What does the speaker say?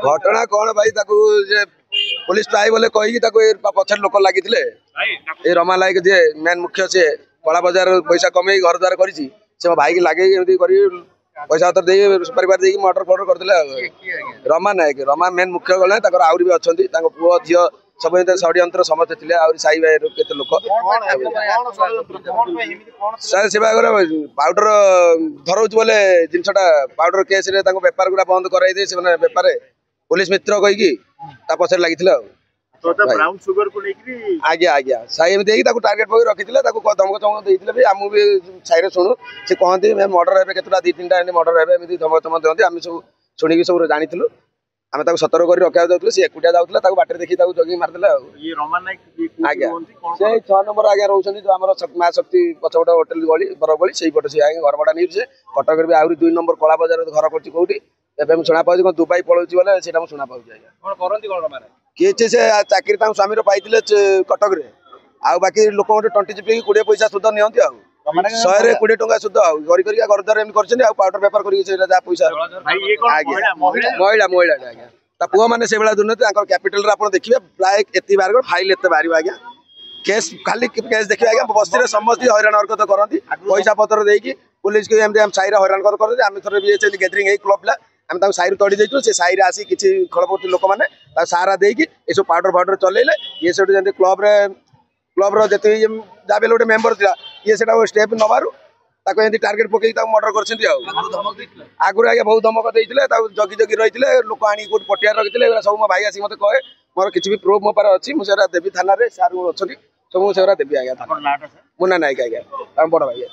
घटना कौन भाई पुलिस ट्राई बोले कही पछर लोक लगी रमा लाइक जी मेन मुख्य सी कला बजार पैसा कमे घर द्वार कर भाई की लगे पैसा पतर परिवार दे मर्डर फर्डर करते रमा नायक रमा मेन मुख्य गले आउरी भी अच्छा पुओ झील सब षड्यंत्र समस्त थे साई भाई केते लोक से पाउडर धरौच बोले जिनसा पाउडर केस बेपार गुड़ा बंद कराई से बेपार पुलिस मित्र कहीकि पछरे लगी आज्ञा आज्ञा साई एमती टार्गेट पकड़ रखी धमक चमक देते आम भी साई शुणु से कहते मर्डर हे केतटा 2-3टा मर्डर हे धमक चमक दिखती आम सब शुणी सब जानी आम सतर्क कर रखा जाऊँ सी एकुटिया जाऊला बाटर देखी जगी मारदे आज्ञा से 6 नंबर आज्ञा रोचे जो आम माँ शक्ति पछपट होटेल गली बरगली से पटे से घर भड़ा नहीं से कटक भी आहरी 2 नंबर कला बजार घर कर कौटी एवं शुणा पाऊँ कौन दुबई पलाऊँ बोले से शुणा पाऊँ आज्ञा किए से चाकरी स्वामी पाई कटक आउ बाकी लोक 20 चिपी 20 पैसा सुध नियंती 120 टंका सुध घर द्वार कर पाउडर बेपार कर पैसा महिला महिला आज्ञा पुओ मैंने से दुर्नीति कैपिटल आप देखिए प्राय एत बार फाइल एत बाहर आज्ञा केस खाली केस देखिए आज्ञा बस्ती समस्त हैरान हरकत करती पैसा पतर देकी पुलिस को एमती साई हैरान करते आम थोड़े भी गैदरिंग क्लब पिला आम साई तड़ी देचु से साई आसी किसी खड़पड़ती लोक मैंने सारा देकी ये पाउडर फाउडर चलैले ये सब जमी क्लब जी जहाँ गोटे मेम्बर था ये स्टेप नबारू टार्गेट पकई मर्डर कर आगुरी आज्ञा बहुत धमक देते जगी जगी रही लोक आनी पटिया रखी सब मो भाई आसी मत कहे मोर किसी भी प्रूफ मो पारे अच्छी मुझे देवी थाना सार अच्छा सब मुझे देवी आज्ञा मुन्ना नायक आज्ञा बड़ भाई।